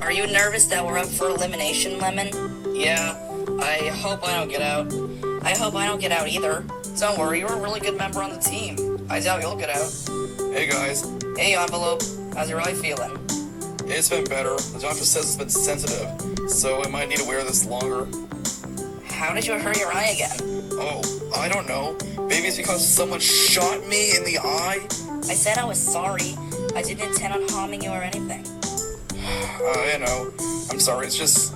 Are you nervous that we're up for elimination, Lemon? Yeah, I hope I don't get out. I hope I don't get out either. Don't worry, you're a really good member on the team. I doubt you'll get out. Hey guys. Hey Envelope, how's your eye feeling? It's been better. The doctor says it's been sensitive, so I might need to wear this longer. How did you hurt your eye again? Oh, I don't know. Maybe it's because someone shot me in the eye? I said I was sorry. I didn't intend on harming you or anything. I know. I'm sorry, it's just...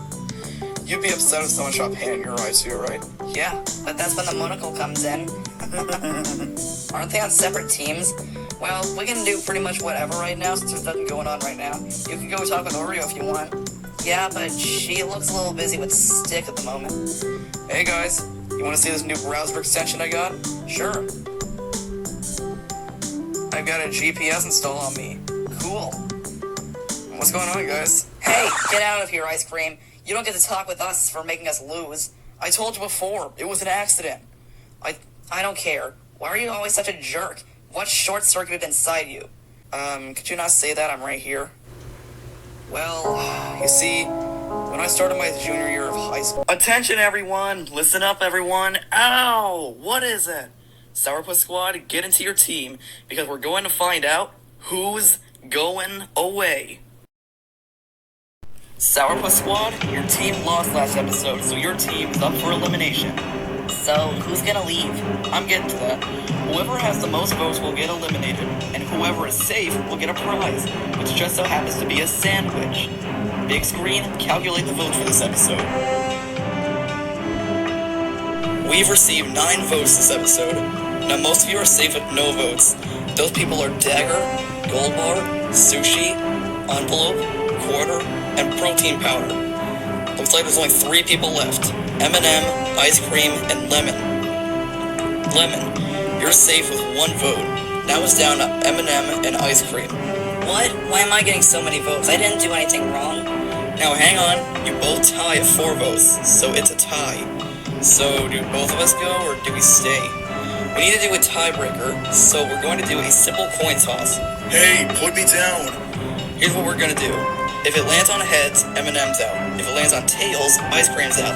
You'd be upset if someone shot pain in your eye too, right? Yeah, but that's when the monocle comes in. Aren't they on separate teams? Well, we can do pretty much whatever right now since there's nothing going on right now. You can go talk with Oreo if you want. Yeah, but she looks a little busy with Stick at the moment. Hey guys, you want to see this new browser extension I got? Sure. I've got a GPS installed on me. Cool. What's going on, guys? Hey, get out of here, Ice Cream. You don't get to talk with us for making us lose. I told you before, it was an accident. I don't care. Why are you always such a jerk? What short-circuited inside you? Could you not say that? I'm right here. Well, you see, when I started my junior year of high school... Attention, everyone! Listen up, everyone! Ow! What is it? Sourpuss Squad, get into your team, because we're going to find out who's going away. Sourpuss Squad, your team lost last episode, so your team is up for elimination. So, who's gonna leave? I'm getting to that. Whoever has the most votes will get eliminated, and whoever is safe will get a prize, which just so happens to be a sandwich. Big screen, calculate the votes for this episode. We've received 9 votes this episode. Now most of you are safe with no votes. Those people are Dagger, Gold Bar, Sushi, Envelope, Quarter, and Protein Powder. Looks like there's only 3 people left. M&M, Ice Cream, and Lemon. Lemon, you're safe with 1 vote. Now it's down to M&M and Ice Cream. What? Why am I getting so many votes? I didn't do anything wrong. Now hang on, you both tie at 4 votes, so it's a tie. So do both of us go, or do we stay? We need to do a tiebreaker, so we're going to do a simple coin toss. Hey, put me down! Here's what we're going to do. If it lands on heads, M&M's out. If it lands on tails, Ice Cream's out.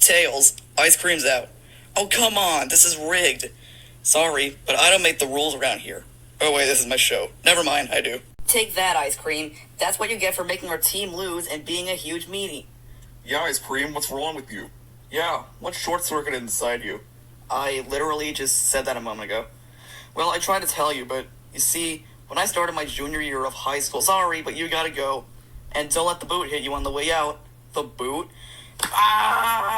Tails, Ice Cream's out. Oh, come on, this is rigged. Sorry, but I don't make the rules around here. Oh wait, this is my show. Never mind, I do. Take that, Ice Cream. That's what you get for making our team lose and being a huge meanie. Yeah, Ice Cream, what's wrong with you? Yeah, what's short-circuited inside you? I literally just said that a moment ago. Well, I tried to tell you, but you see, when I started my junior year of high school, sorry, but you gotta go. And don't let the boot hit you on the way out. The boot? Ah!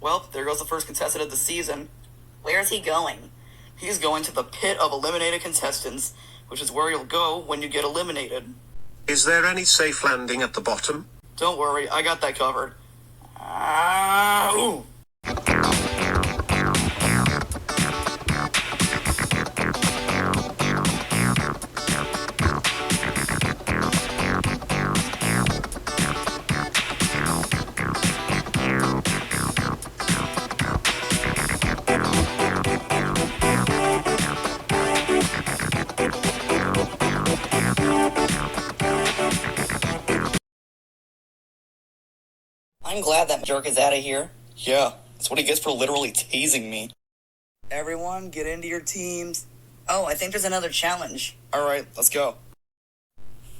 Well, there goes the first contestant of the season. Where's he going? He's going to the pit of eliminated contestants, which is where you'll go when you get eliminated. Is there any safe landing at the bottom? Don't worry, I got that covered. Ooh. I'm glad that jerk is out of here. Yeah, that's what he gets for literally teasing me. Everyone, get into your teams. Oh, I think there's another challenge. Alright, let's go.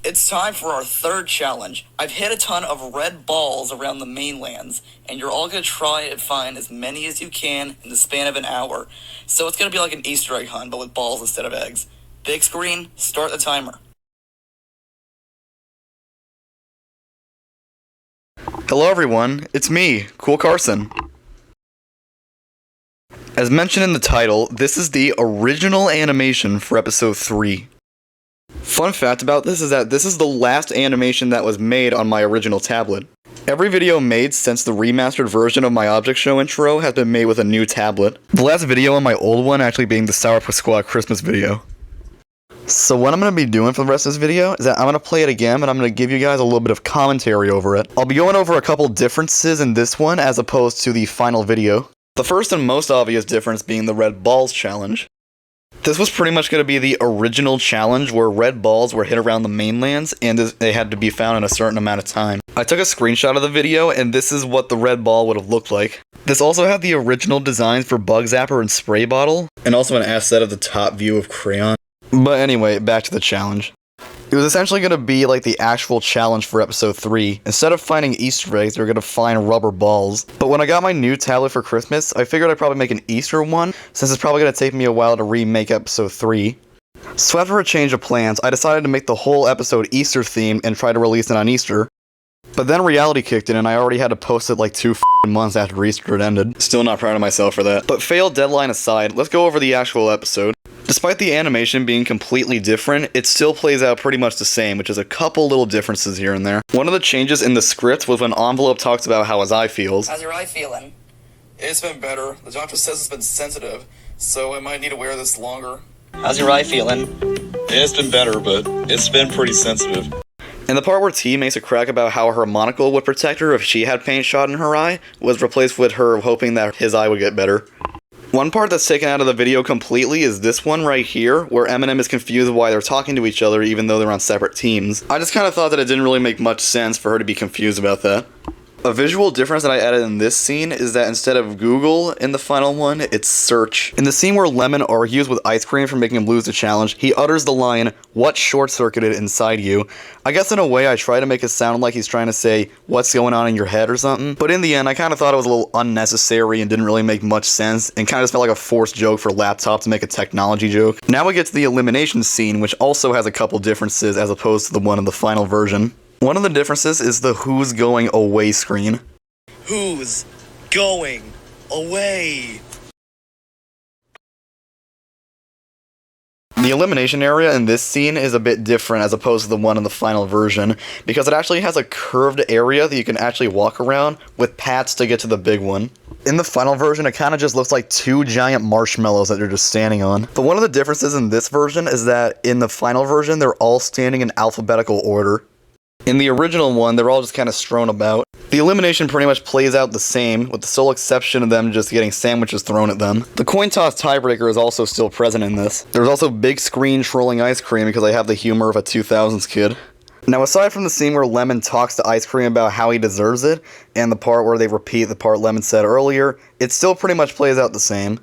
It's time for our 3rd challenge. I've hit a ton of red balls around the mainlands, and you're all going to try and find as many as you can in the span of an hour. So it's going to be like an Easter egg hunt, but with balls instead of eggs. Big screen, start the timer. Hello everyone, it's me, Cool Carson. As mentioned in the title, this is the original animation for episode 3. Fun fact about this is that this is the last animation that was made on my original tablet. Every video made since the remastered version of my Object Show intro has been made with a new tablet. The last video on my old one actually being the Sourpuss Squad Christmas video. So what I'm going to be doing for the rest of this video is that I'm going to play it again, and I'm going to give you guys a little bit of commentary over it. I'll be going over a couple differences in this one as opposed to the final video. The first and most obvious difference being the red balls challenge. This was pretty much going to be the original challenge where red balls were hit around the mainlands and they had to be found in a certain amount of time. I took a screenshot of the video and this is what the red ball would have looked like. This also had the original designs for Bug Zapper and Spray Bottle, and also an asset of the top view of Crayon. But anyway, back to the challenge. It was essentially going to be like the actual challenge for episode 3. Instead of finding Easter eggs, they were going to find rubber balls. But when I got my new tablet for Christmas, I figured I'd probably make an Easter one, since it's probably going to take me a while to remake episode 3. So after a change of plans, I decided to make the whole episode Easter themed and try to release it on Easter. But then reality kicked in and I already had to post it like 2 months after Easter had ended. Still not proud of myself for that. But failed deadline aside, let's go over the actual episode. Despite the animation being completely different, it still plays out pretty much the same, which is a couple little differences here and there. One of the changes in the script was when Envelope talks about how his eye feels. How's your eye feeling? It's been better. The doctor says it's been sensitive, so I might need to wear this longer. How's your eye feeling? It's been better, but it's been pretty sensitive. And the part where T makes a crack about how her monocle would protect her if she had paint shot in her eye was replaced with her hoping that his eye would get better. One part that's taken out of the video completely is this one right here, where Eminem is confused why they're talking to each other even though they're on separate teams. I just kind of thought that it didn't really make much sense for her to be confused about that. A visual difference that I added in this scene is that instead of Google in the final one, it's search. In the scene where Lemon argues with Ice Cream for making him lose the challenge, he utters the line, "What short-circuited inside you?" I guess in a way I try to make it sound like he's trying to say, "What's going on in your head?" or something, but in the end I kind of thought it was a little unnecessary and didn't really make much sense, and kind of just felt like a forced joke for Laptop to make a technology joke. Now we get to the elimination scene, which also has a couple differences as opposed to the one in the final version. One of the differences is the "Who's Going Away" screen. Who's going away? The elimination area in this scene is a bit different as opposed to the one in the final version, because it actually has a curved area that you can actually walk around with paths to get to the big one. In the final version, it kind of just looks like 2 giant marshmallows that you're just standing on. But one of the differences in this version is that in the final version, they're all standing in alphabetical order. In the original one, they're all just kind of strewn about. The elimination pretty much plays out the same, with the sole exception of them just getting sandwiches thrown at them. The coin toss tiebreaker is also still present in this. There's also big screen trolling Ice Cream because I have the humor of a 2000s kid. Now aside from the scene where Lemon talks to Ice Cream about how he deserves it, and the part where they repeat the part Lemon said earlier, it still pretty much plays out the same.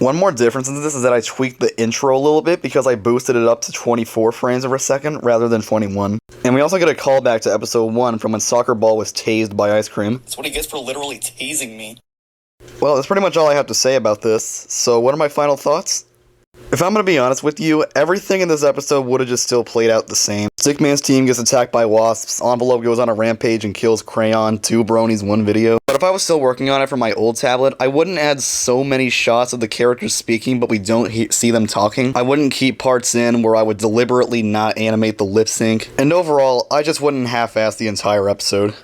One more difference in this is that I tweaked the intro a little bit because I boosted it up to 24 frames per second rather than 21. And we also get a callback to episode 1 from when Soccer Ball was tased by Ice Cream. That's what he gets for literally tasing me. Well, that's pretty much all I have to say about this, so what are my final thoughts? If I'm gonna be honest with you, everything in this episode would've just still played out the same. Stickman's team gets attacked by wasps, Envelope goes on a rampage and kills Crayon, 2 bronies, 1 video. But if I was still working on it for my old tablet, I wouldn't add so many shots of the characters speaking but we don't see them talking. I wouldn't keep parts in where I would deliberately not animate the lip sync. And overall, I just wouldn't half-ass the entire episode.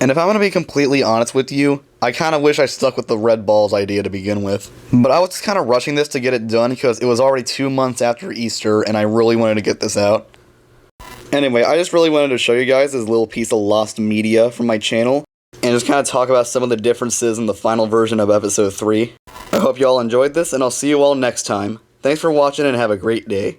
And if I'm gonna be completely honest with you, I kinda wish I stuck with the red balls idea to begin with. But I was just kinda rushing this to get it done because it was already 2 months after Easter and I really wanted to get this out. Anyway, I just really wanted to show you guys this little piece of lost media from my channel and just kinda talk about some of the differences in the final version of episode 3. I hope you all enjoyed this and I'll see you all next time. Thanks for watching and have a great day.